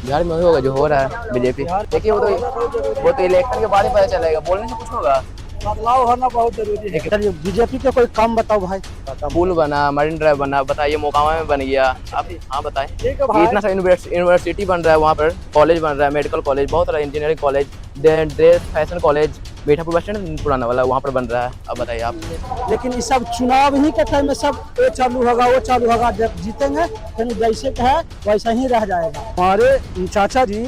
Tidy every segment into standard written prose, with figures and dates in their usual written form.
बिहार में वही होगा जो हो रहा है बीजेपी। देखिए वो तो इलेक्शन के बाद ही पता चलेगा, बोलने से कुछ होगा। बदलाव होना बहुत जरूरी है। चलिए बीजेपी के कोई काम बताओ भाई। पुल बना, मरीन ड्राइव बना, बताइए मोकामा में बन गया। आप हाँ बताएं। ठीक है ये भाई। इतना सा यूनिवर्सिटी बन रहा है, वहाँ पर कॉलेज बन रहा है, मेडिकल कॉलेज, बहुत सारा engineering college, dress fashion college, Mithapur bus stand पुराना वाला वहाँ पर बन रहा है। अब बताइए आप। लेकिन ये सब चुनाव ही के टाइम में सब वो चालू होगा वो चालू होगा, जब जीतेंगे फिर जैसे का है वैसा ही रह जाएगा। हमारे चाचा जी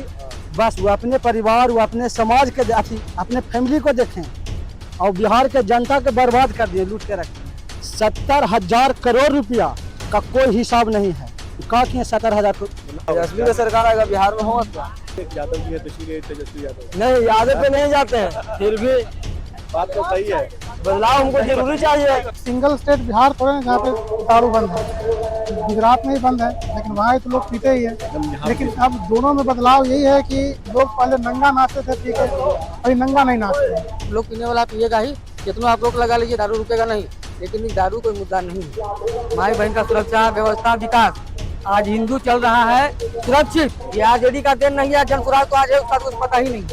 बस वो अपने परिवार वो अपने समाज के अपने फैमिली को देखें और बिहार के जनता को बर्बाद कर दिए, लूट के रखे। 70,000 करोड़ रुपया का कोई हिसाब नहीं है। कहा कि 70,000 तेजस्वी का सरकार आएगा बिहार में होगा यादव जी है तो इसीलिए तेजस्वी यादव। नहीं, यादव पे नहीं जाते हैं, फिर भी बात तो सही है। बदलाव हमको जरूरी चाहिए। सिंगल स्टेट बिहार थोड़े ना जहाँ पे दारू बंद है, गुजरात में ही बंद है, लेकिन वहाँ तो लोग पीते ही है। लेकिन अब दोनों में बदलाव यही है कि लोग पहले नंगा नाचते थे पी के, अभी नंगा नहीं नाचते हैं। लोग पीने वाला पिएगा ही, कितना आप रोक लगा लीजिए दारू रुकेगा नहीं। लेकिन दारू कोई मुद्दा नहीं है। माई बहन का सुरक्षा, व्यवस्था, विकास, आज हिंदू चल रहा है सुरक्षित। ये आजादी का दिन नहीं है, जन सुराग तो आज है, उसका कुछ पता ही नहीं।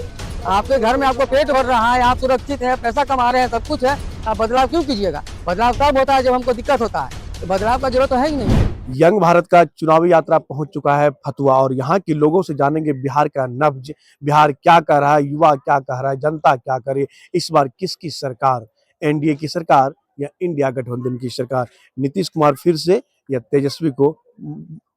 आपके घर में आपको पेट भर रहा है, आप सुरक्षित है, पैसा कमा रहे हैं, सब कुछ है, आप बदलाव क्यों कीजिएगा? बदलाव तब होता है जब हमको दिक्कत होता है, तो बदलाव का जरूरत तो है ही नहीं। यंग भारत का चुनावी यात्रा पहुंच चुका है फतुआ और यहाँ के लोगों से जानेंगे बिहार का नब्ज, बिहार क्या कह रहा है, युवा क्या कह रहा है, जनता क्या करे, इस बार किसकी सरकार, एनडीए की सरकार या इंडिया गठबंधन की सरकार, नीतीश कुमार फिर से या तेजस्वी को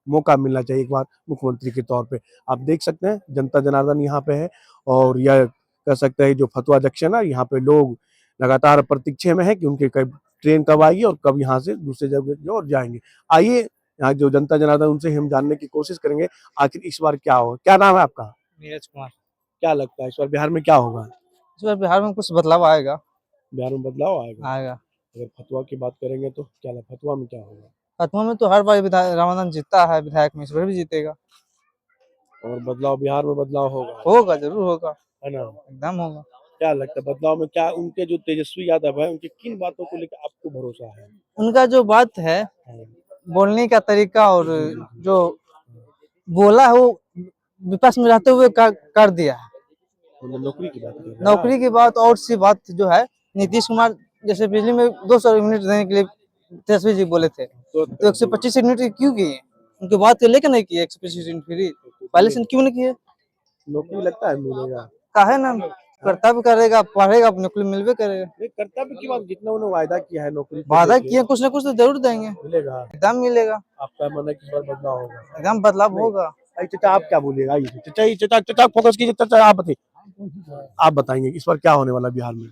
मौका मिलना चाहिए एक बार मुख्यमंत्री के तौर पे। आप देख सकते हैं जनता जनार्दन यहाँ पे है और यह कह सकते हैं जो फतुआ जंक्शन है यहाँ पे लोग लगातार प्रतीक्षा में है कि उनके कब ट्रेन कब आएगी और कब यहाँ से दूसरे जगह की ओर जाएंगे। आइए यहाँ जो जनता जनार्दन उनसे हम जानने की कोशिश करेंगे आखिर इस बार क्या हो। क्या नाम है आपका? नीरज कुमार। क्या लगता है इस बार बिहार में क्या होगा? इस बार बिहार में कुछ बदलाव आएगा। बिहार में बदलाव आएगा। आएगा। अगर फतुआ की बात करेंगे तो क्या फतुआ में क्या होगा? फतुआ में तो हर बार रामानंद जीतता है विधायक में, इस बार भी जीतेगा। और बदलाव बिहार में बदलाव होगा? होगा, जरूर होगा, है ना? एकदम होगा। क्या लगता है बदलाव में क्या उनके जो तेजस्वी यादव है उनकी किन बातों को लेकर आपको भरोसा है? उनका जो बात है, बोलने का तरीका और जो बोला है वो विपक्ष में रहते हुए कर दिया है। मतलब नौकरी की बात कर रहे हैं? नौकरी की बात और सी बात जो है, नीतीश कुमार जैसे बिजली में 200 यूनिट देने के लिए तेजस्वी जी बोले थे, तो 125 यूनिट क्यों किए? उनकी बात लेकर नहीं किए 125 यूनिट फ्री, पहले से क्यों नहीं किए? नौकरी लगता है मिलेगा? काहे ना, कर्तव्य करेगा, पढ़ेगा, नौकरी मिलवे करेगा। नहीं कर्तव्य की बात, जितना उन्होंने वायदा किया है नौकरी वादा किए, कुछ ना कुछ तो जरूर देंगे, मिलेगा, एकदम मिलेगा, आपका मन है कि इस बार बदलाव होगा? एकदम बदलाव होगा। चाचा आप क्या बोलिएगा? आइए चाचा फोकस कीजिए। चाचा आप बताइए, आप बताएंगे इस बार क्या होने वाला बिहार में?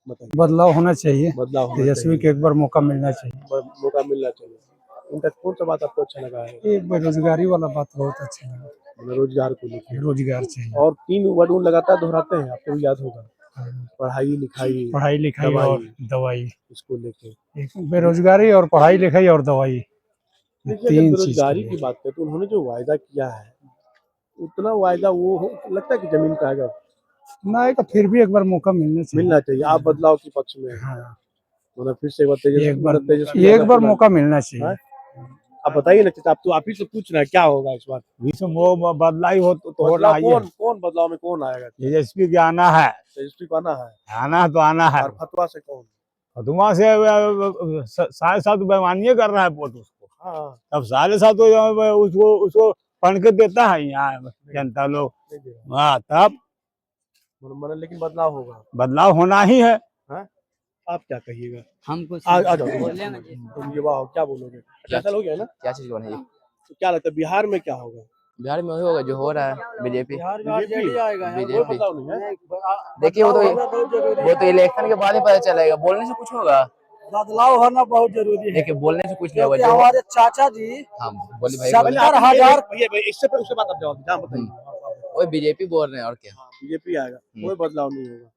बताइए। बदलाव होना चाहिए, बदलाव होना तेजस्वी चाहिए। को एक बार मौका मिलना चाहिए। मौका मिलना चाहिए। उनका कौन सा बात आपको अच्छा लगा है? ये बेरोजगारी वाला बात बहुत अच्छा है, रोजगार को लेकर। रोजगार चाहिए। और 3 वर्ड वो लगातार दोहराते हैं, आपको भी याद होगा, पढ़ाई लिखाई और दवाई, इसको लेके। बेरोजगारी और पढ़ाई लिखाई और दवाई, देखिए अगर 3 चीज बेरोजगारी की बात करें तो उन्होंने जो वायदा किया है उतना वायदा वो लगता है कि जमीन पे आएगा? नहीं तो फिर भी एक बार मौका मिलना चाहिए। आप बदलाव के पक्ष में हैं। हाँ, मतलब फिर से तेजस्वी एक बार मौका मिलना चाहिए। आप बताइए ना चाचा, आप ही से पूछ रहे हैं क्या होगा इस बार? वो बदलाई हो तो बदलाव कौन बदलाव में कौन आएगा? तेजस्वी के आना है, तेजस्वी को आना है। आना तो आना है। और फतवा से कौन? फतुआ से साढ़े सात बेमानिए कर रहा है वोट उसको। हाँ तब साढ़े सात उसको उसको पढ़ के देता है यहाँ जनता लोग। हाँ तब लेकिन बदलाव होगा, बदलाव होना ही है। आप क्या कहिएगा? हम कुछ आ जाओ तुम युवा हो, क्या बोलोगे? फैसला हो गया ना? क्या चीज बनेगी? तो क्या लगता है बिहार में क्या होगा? बिहार में वही होगा जो हो रहा है बीजेपी। बीजेपी आएगा। बीजेपी। बदलाव नहीं है? देखिए वो तो इलेक्शन के बाद ही पता चलेगा, बोलने से कुछ होगा। बदलाव होना बहुत जरूरी है। देखिए बोलने से कुछ नहीं होगा। क्योंकि हमारे चाचा जी हाँ बोलिए भाई। 70,000 भैया इससे पर उससे बात आप जवाब दीजिए, बताइए। वही बीजेपी बोल रहे हैं और क्या। बीजेपी आएगा, कोई बदलाव नहीं होगा।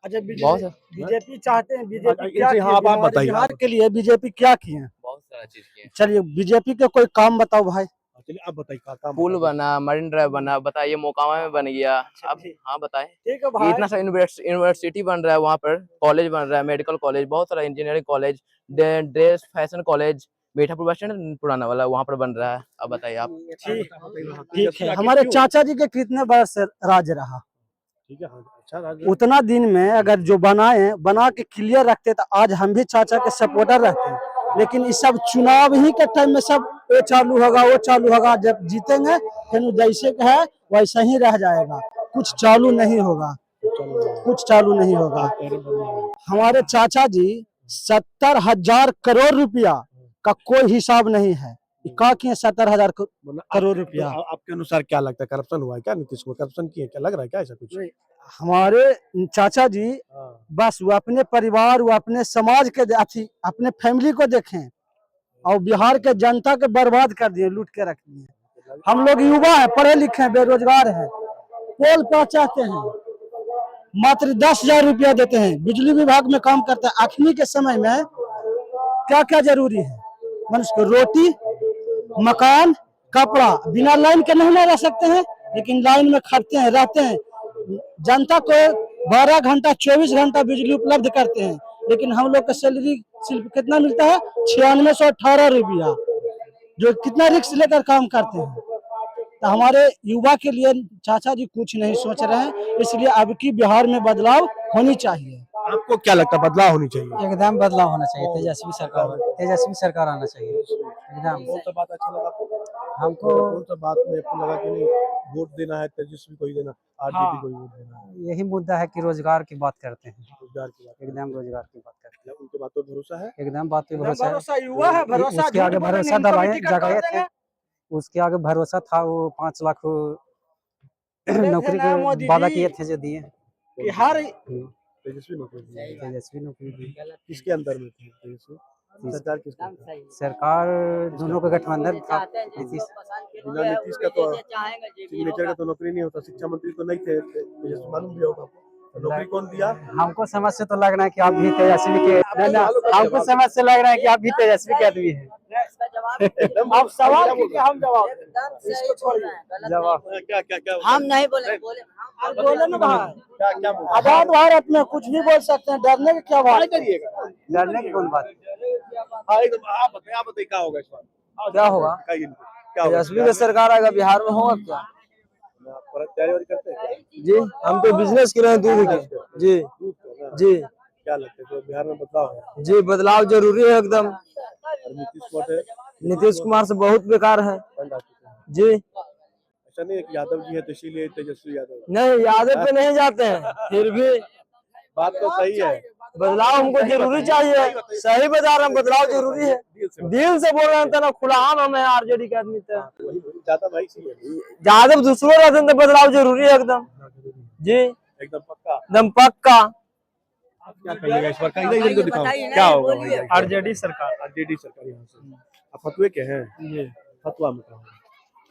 अच्छा बहुत बीजेपी चाहते हैं, बीजेपी क्या हाँ, आप बताइए। बिहार के लिए बीजेपी क्या किए हैं? बहुत सारा चीज किए। चलिए बीजेपी के कोई काम बताओ भाई। चलिए आप बताइए क्या काम? पुल बना, मरीन ड्राइव बना, बताइए मोकामा में बन गया। अब हाँ बताएं। ठीक है ये भाई। इतना सा यूनिवर्सिटी बन रहा है, वहाँ पर कॉलेज बन रहा है, मेडिकल कॉलेज, बहुत सारा engineering college, dress fashion college, Mithapur bus stand पुराना वाला, वहाँ पर बन रहा है। अब बताइए आप। ठीक है, हमारे चाचा जी के कितने वर्ष राज रहा, ठीक है, हाँ, अच्छा राज उतना दिन में अगर जो बनाए बना के क्लियर रखते तो आज हम भी चाचा के सपोर्टर रहते हैं। लेकिन इस सब चुनाव ही के टाइम में सब वो चालू होगा वो चालू होगा, जब जीतेंगे फिर जैसे है वैसा ही रह जाएगा, कुछ चालू नहीं होगा, कुछ चालू नहीं होगा। हमारे चाचा जी 70,000 करोड़ रुपया का कोई हिसाब नहीं है, का किए 70,000 करोड़ रुपया। आपके अनुसार क्या लगता है, करप्शन हुआ है क्या? नीतीश को करप्शन किए क्या, लग रहा है क्या ऐसा कुछ? हमारे चाचा जी बस वो अपने परिवार वो अपने समाज के अपने फैमिली को देखें और बिहार के जनता के बर्बाद कर दिए, लूट के रख दिए। हम लोग युवा हैं, पढ़े लिखे हैं, बेरोजगार हैं, पोल पर चाहते हैं, मात्र 10,000 रुपया देते हैं, बिजली विभाग में काम करते हैं। अखनी के समय में क्या क्या जरूरी है, मनुष्य को रोटी, मकान, कपड़ा, बिना लाइन के नहीं रह सकते हैं, लेकिन लाइन में खटते हैं, रहते हैं। जनता को 12 घंटा 24 घंटा बिजली उपलब्ध करते हैं, लेकिन हम लोग का सैलरी सिर्फ कितना मिलता है, 9618 रुपया, जो कितना रिस्क लेकर काम करते हैं। तो हमारे युवा के लिए चाचा जी कुछ नहीं सोच रहे हैं, इसलिए अब की बिहार में बदलाव होनी चाहिए। आपको क्या लगता है, बदलाव होनी चाहिए? एकदम बदलाव होना चाहिए, तेजस्वी सरकार आना चाहिए एकदम। कौन सा बात अच्छा लगा आपको? हमको कौन सा बात में आपको लगा कि नहीं वोट देना है, तेजस्वी को ही देना, आरजेडी को ही वोट देना है? यही मुद्दा है कि रोजगार की बात करते हैं, रोजगार की बात, एकदम रोजगार की बात करते उनके बात पर भरोसा है? हैं, एकदम बात पे भरोसा है। युवा है, भरोसा उसके आगे भरोसा दबाए जगाए थे, उसके आगे भरोसा था, वो 5 लाख नौकरी के वादा किए थे जो दिए। कि हर तेजस्वी नौकरी दी है। तेजस्वी नौकरी दी। किसके अंदर में थी तेजस्वी सरकार? किसके अंदर? सरकार दोनों का गठबंधन था। नीतीश बिना नीतीश का तो सिग्नेचर का तो नौकरी नहीं होता। शिक्षा मंत्री तो नहीं थे तेजस्वी, मालूम भी होगा आपको। तो नौकरी कौन दिया? हमको समझ से तो लग रहा है कि आप भी तेजस्वी के, हमको समझ से लग रहा है कि आप भी तेजस्वी के आदमी हैं। आप सवाल कीजिए, हम जवाब जवाब क्या क्या क्या हम नहीं बोले बोले ना भाई, क्या क्या बोला? आजाद भारत में कुछ भी बोल सकते हैं, डरने की क्या बात करिएगा? डरने की कौन बात है? हाँ, एकदम आप बताइए क्या होगा इस बार? क्या होगा? क्या होगा? तेजस्वी का सरकार आएगा, बिहार में होगा क्या? तैयारी करते हैं जी हम तो बिजनेस कर रहे हैं, दूध के। जी जी क्या लगता है तो बिहार में बदलाव है? जी बदलाव जरूरी है एकदम। और नीतीश कुमार है, नीतीश कुमार से बहुत बेकार है। जी ऐसा नहीं है कि यादव जी है तो इसीलिए तेजस्वी यादव? नहीं, यादव पे नहीं जाते हैं, फिर भी बात तो सही है। बदलाव हमको जरूरी चाहिए। सही बता रहे हैं, बदलाव जरूरी है। दिल से बोल रहे हैं ना, खुला आम हम आरजेडी के आदमी थे। ज्यादा भाई सी है, यादव दूसरों रहते हैं तो बदलाव जरूरी है एकदम। जी एकदम पक्का। एकदम पक्का। क्या कहिएगा इस बार? इधर को दिखाओ क्या होगा भैया? आरजेडी सरकार। आरजेडी सरकार यहाँ से। आप फतवे के हैं? जी फतवा में कहा?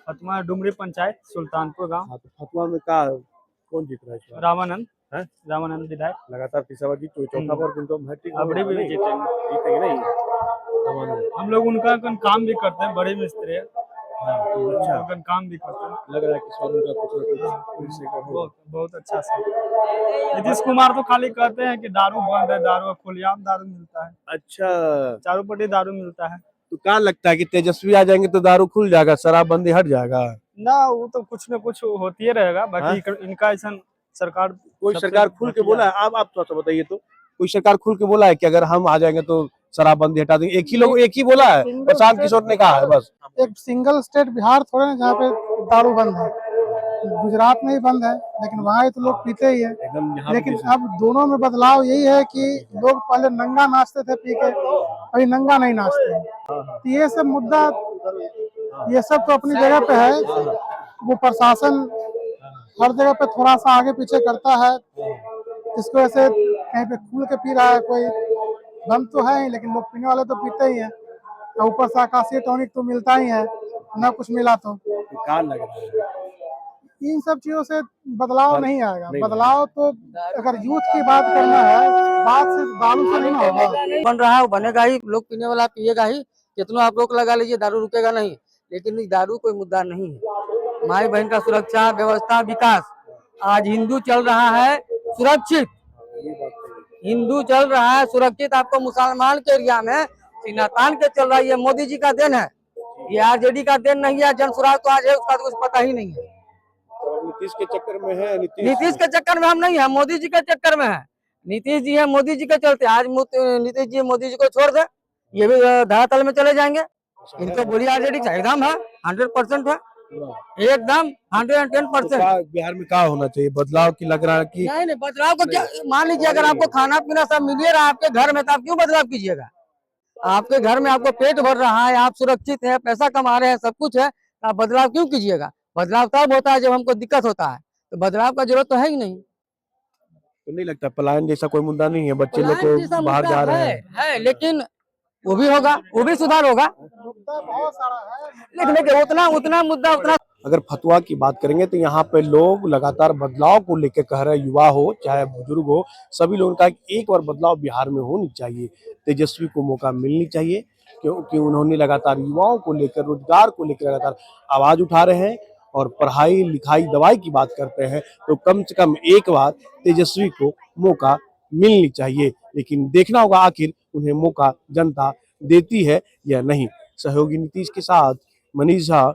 फतवा डुमरी पंचायत सुल्तानपुर गाँव। हाँ, तो फतवा में का कौन जीत रहा है इस बार? रामानंद हैं? रामानंद विधायक लगातार तीसरा बार जीत, चौथा बार किनको हैट्रिक अबड़ी भी जीतेंगे। जीतेंगे नहीं? रामानंद। हम लोग उनका काम भी करते हैं, बड़े मिस्त्री है। अच्छा, उनका काम भी करते हैं, लग रहा है कि इस बार उनका कुछ ना कुछ से का होगा। बहुत अच्छा से। नीतीश कुमार तो खाली कहते हैं कि दारू बंद है, दारू खुलेआम दारू मिलता है, अच्छा, चारों पट्टी दारू मिलता है। तो क्या लगता है कि तेजस्वी आ जाएंगे तो दारू खुल जाएगा, शराबबंदी हट जाएगा? ना वो तो कुछ न कुछ होती ही रहेगा, बाकी इनका ऐसा सरकार कोई सरकार खुल के बोला है? आप थोड़ा सा बताइए तो, कोई सरकार खुल के बोला है कि अगर हम आ जाएंगे तो शराबबंदी हटा देंगे? एक ही बोला है, प्रशांत किशोर ने कहा है बस। एक सिंगल स्टेट बिहार थोड़े ना जहाँ पे दारू बंद है। गुजरात में ही बंद है, लेकिन वहाँ तो लोग पीते ही है। एकदम यहाँ लेकिन अब दोनों में बदलाव यही है कि लोग पहले नंगा नाचते थे पी के, अभी नंगा नहीं नाचते हैं। तो ये सब मुद्दा, ये सब तो अपनी जगह पे है। वो प्रशासन हर जगह पे थोड़ा सा आगे पीछे करता है, जिसकी वजह से कहीं पे खुल के पी रहा है, कोई बंद तो है ही, लेकिन लोग पीने वाले तो पीते ही है। ऊपर से आकाशीय टॉनिक तो मिलता ही है, ना कुछ मिला तो बेकार लग रहा है। इन सब चीजों से बदलाव नहीं आएगा। बदलाव तो अगर यूथ की बात करना है, बात सिर्फ दारू से नहीं होगा। बन रहा है वो बनेगा ही, लोग पीने वाला पिएगा ही। कितना आप रोक लगा लीजिए, दारू रुकेगा नहीं। लेकिन दारू कोई मुद्दा नहीं है। माई बहन का सुरक्षा, व्यवस्था, विकास। आज हिंदू चल रहा है सुरक्षित, हिंदू चल रहा है सुरक्षित। आपको मुसलमान के एरिया में सीना तान के चल रहा है। ये मोदी जी का देन है, ये आरजेडी का देन नहीं है। जन स्वराज तो आज है, उसका तो कुछ पता ही नहीं है। तो नीतीश के चक्कर में है, नीतीश के चक्कर में हम नहीं है, मोदी जी के चक्कर में है। नीतीश जी है, मोदी जी के चलते आज नीतीश जी मोदी जी को छोड़ दे, ये भी धरातल में चले जाएंगे। इनको बोलिए आरजेडी का एकदम है, 100% है, एकदम 110%। बिहार में क्या होना चाहिए बदलाव की लग रहा है कि नहीं बदलाव को क्या, मान लीजिए अगर आपको खाना पीना सब मिल रहा है आपके घर में, तो आप क्यों बदलाव कीजिएगा? आपके घर में आपको पेट भर रहा है, आप सुरक्षित हैं, पैसा कमा रहे हैं, सब कुछ है, तो आप बदलाव क्यों कीजिएगा? बदलाव तब होता है जब हमको दिक्कत होता है, तो बदलाव का जरूरत तो है ही नहीं। तो नहीं लगता पलायन जैसा कोई मुद्दा नहीं है, बच्चे लोग पलायन जैसा को बाहर मुद्दा जा रहे हैं? है, लेकिन वो भी होगा, वो भी सुधार होगा, लेकिन देखिए उतना मुद्दा उतना। अगर फतुआ की बात करेंगे तो यहाँ पे लोग लगातार बदलाव को लेकर कह रहे हैं, युवा हो चाहे बुजुर्ग हो, सभी लोगों का एक बार बदलाव बिहार में होनी चाहिए। तेजस्वी को मौका मिलनी चाहिए, क्योंकि उन्होंने लगातार युवाओं को लेकर, रोजगार को लेकर लगातार आवाज उठा रहे हैं और पढ़ाई लिखाई दवाई की बात करते हैं। तो कम से कम एक बार तेजस्वी को मौका मिलनी चाहिए, लेकिन देखना होगा आखिर उन्हें मौका जनता देती है या नहीं। सहयोगी नीतीश के साथ मनीष झा,